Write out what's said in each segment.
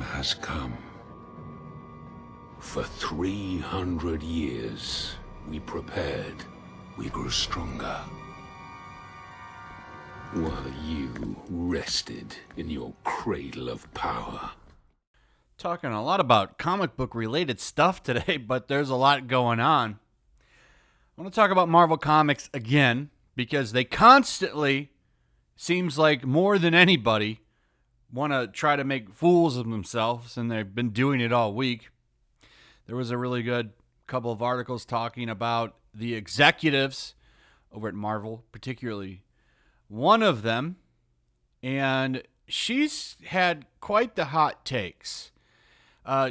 has come. For 300 years, we prepared, we grew stronger. While you rested in your cradle of power. Talking a lot about comic book related stuff today, but there's a lot going on. I want to talk about Marvel Comics again, because they constantly, seems like more than anybody, want to try to make fools of themselves, and they've been doing it all week. There was a really good couple of articles talking about the executives over at Marvel, particularly one of them, and she's had quite the hot takes.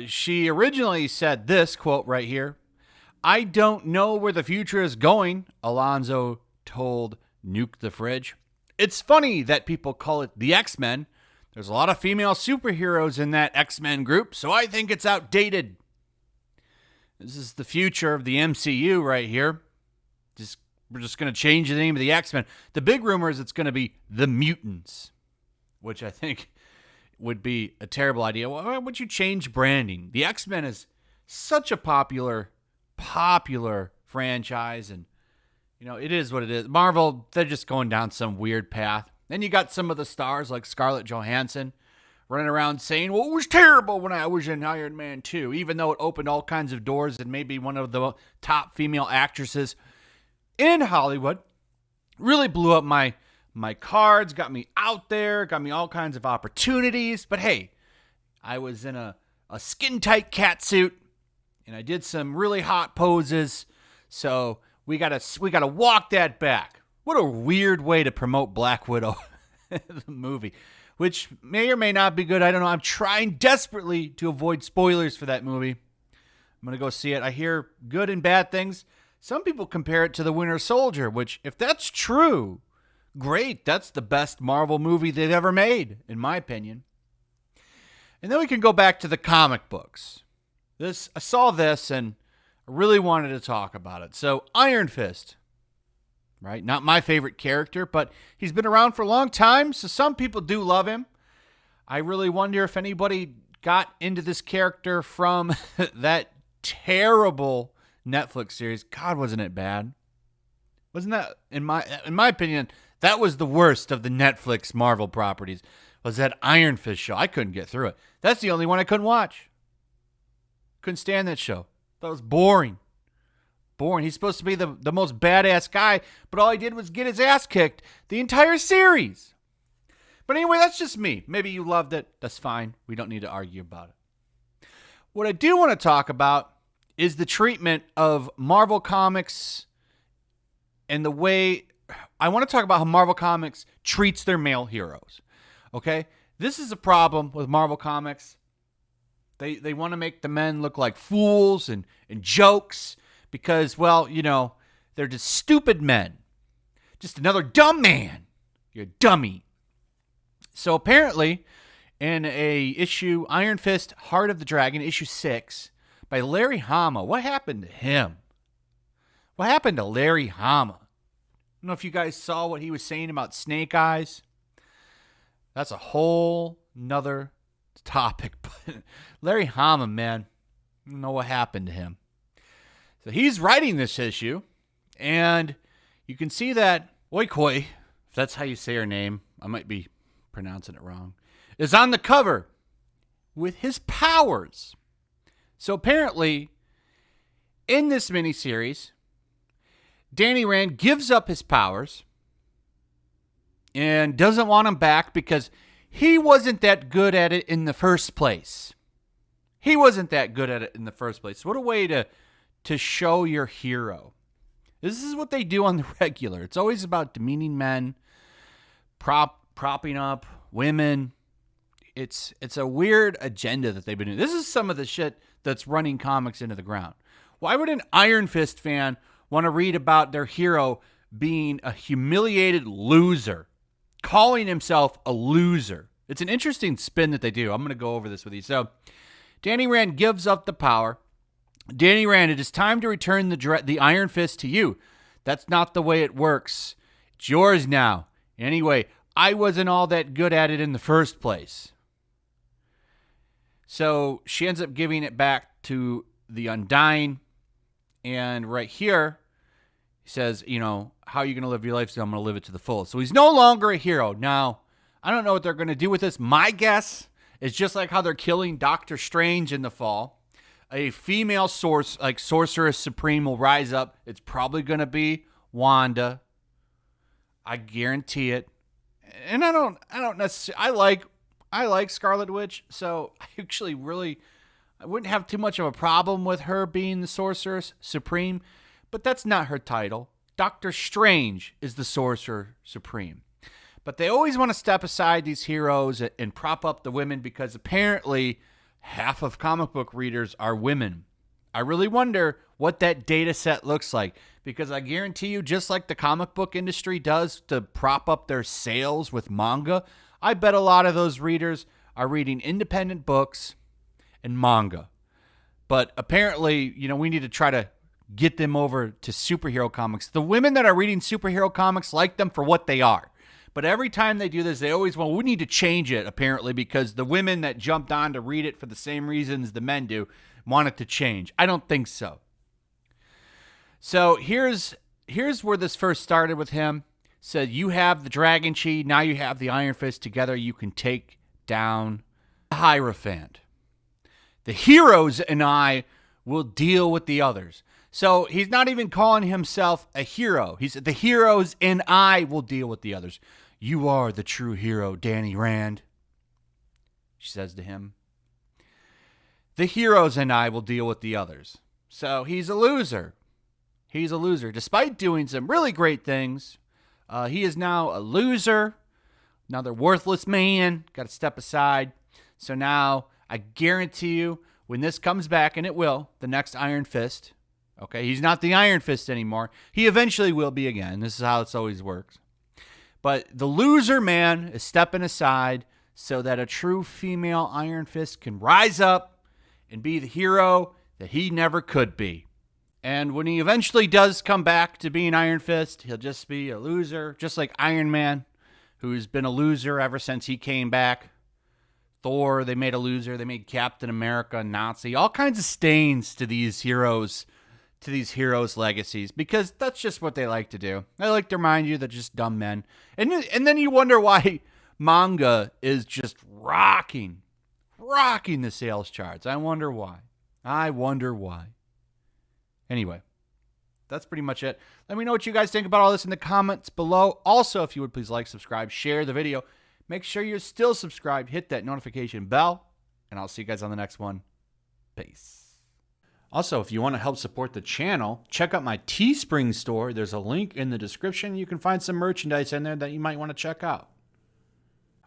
She originally said this quote right here: "I don't know where the future is going," Alonzo told Nuke the Fridge. "It's funny that people call it the X-Men. There's a lot of female superheroes in that X-Men group, so I think it's outdated." This is the future of the MCU right here. We're just going to change the name of the X-Men. The big rumor is it's going to be the Mutants, which I think would be a terrible idea. Why would you change branding? The X-Men is such a popular franchise, and it is what it is. Marvel, they're just going down some weird path. Then you got some of the stars like Scarlett Johansson running around saying, "Well, it was terrible when I was in Iron Man 2," even though it opened all kinds of doors and maybe one of the top female actresses in Hollywood. Really blew up my cards, got me out there, got me all kinds of opportunities. But hey, I was in a skin-tight catsuit, and I did some really hot poses. So we gotta walk that back. What a weird way to promote Black Widow, the movie, which may or may not be good. I don't know. I'm trying desperately to avoid spoilers for that movie. I'm gonna go see it. I hear good and bad things. Some people compare it to The Winter Soldier, which, if that's true, great. That's the best Marvel movie they've ever made, in my opinion. And then we can go back to the comic books. I saw this and I really wanted to talk about it. So, Iron Fist, right? Not my favorite character, but he's been around for a long time, so some people do love him. I really wonder if anybody got into this character from that terrible Netflix series. God, wasn't it bad? Wasn't that, in my opinion, that was the worst of the Netflix Marvel properties, was that Iron Fist show. I couldn't get through it. That's the only one I couldn't watch. Couldn't stand that show. That was boring. Boring. He's supposed to be the most badass guy, but all he did was get his ass kicked the entire series. But anyway, that's just me. Maybe you loved it. That's fine. We don't need to argue about it. What I do want to talk about is the treatment of Marvel Comics and the way I want to talk about how Marvel Comics treats their male heroes. Okay? This is a problem with Marvel Comics. They want to make the men look like fools and jokes because, well, they're just stupid men. Just another dumb man. You're a dummy. So apparently, in a issue, Iron Fist, Heart of the Dragon, issue 6, by Larry Hama. What happened to him? What happened to Larry Hama? I don't know if you guys saw what he was saying about Snake Eyes. That's a whole nother topic. But Larry Hama, man, I don't know what happened to him. So he's writing this issue, and you can see that Oikoy, if that's how you say her name, I might be pronouncing it wrong, is on the cover with his powers. So apparently, in this miniseries, Danny Rand gives up his powers and doesn't want them back because he wasn't that good at it in the first place. What a way to show your hero. This is what they do on the regular. It's always about demeaning men, propping up women. It's a weird agenda that they've been doing. This is some of the shit that's running comics into the ground. Why would an Iron Fist fan want to read about their hero being a humiliated loser, calling himself a loser? It's an interesting spin that they do. I'm going to go over this with you. So, Danny Rand gives up the power. Danny Rand, it is time to return the Iron Fist to you. That's not the way it works. It's yours now. Anyway, I wasn't all that good at it in the first place. So she ends up giving it back to the Undying. And right here, he says, how are you going to live your life? So I'm going to live it to the fullest. So he's no longer a hero. Now, I don't know what they're going to do with this. My guess is just like how they're killing Doctor Strange in the fall. A female Sorceress Supreme will rise up. It's probably going to be Wanda. I guarantee it. And I don't necessarily, I like Scarlet Witch, so I actually I wouldn't have too much of a problem with her being the Sorceress Supreme, but that's not her title. Doctor Strange is the Sorcerer Supreme. But they always want to step aside these heroes and prop up the women because apparently half of comic book readers are women. I really wonder what that data set looks like because I guarantee you, just like the comic book industry does to prop up their sales with manga, I bet a lot of those readers are reading independent books and manga. But apparently, we need to try to get them over to superhero comics. The women that are reading superhero comics like them for what they are. But every time they do this, they always want, we need to change it, apparently, because the women that jumped on to read it for the same reasons the men do want it to change. I don't think so. So here's where this first started with him. Said, you have the Dragon Chi, now you have the Iron Fist. Together you can take down the Hierophant. The heroes and I will deal with the others. So he's not even calling himself a hero. He said, the heroes and I will deal with the others. You are the true hero, Danny Rand, she says to him. The heroes and I will deal with the others. So he's a loser. He's a loser. Despite doing some really great things, he is now a loser, another worthless man. Got to step aside. So now I guarantee you when this comes back, and it will, the next Iron Fist, okay, he's not the Iron Fist anymore. He eventually will be again. This is how it's always works. But the loser man is stepping aside so that a true female Iron Fist can rise up and be the hero that he never could be. And when he eventually does come back to being Iron Fist, he'll just be a loser, just like Iron Man, who's been a loser ever since he came back. Thor, they made a loser. They made Captain America a Nazi. All kinds of stains to these heroes' legacies, because that's just what they like to do. They like to remind you they're just dumb men. And then you wonder why manga is just rocking the sales charts. I wonder why. Anyway, that's pretty much it. Let me know what you guys think about all this in the comments below. Also, if you would please like, subscribe, share the video. Make sure you're still subscribed. Hit that notification bell. And I'll see you guys on the next one. Peace. Also, if you want to help support the channel, check out my Teespring store. There's a link in the description. You can find some merchandise in there that you might want to check out.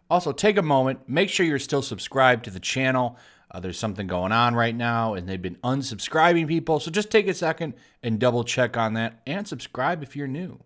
Also, take a moment. Make sure you're still subscribed to the channel. There's something going on right now, and they've been unsubscribing people. So just take a second and double check on that and subscribe if you're new.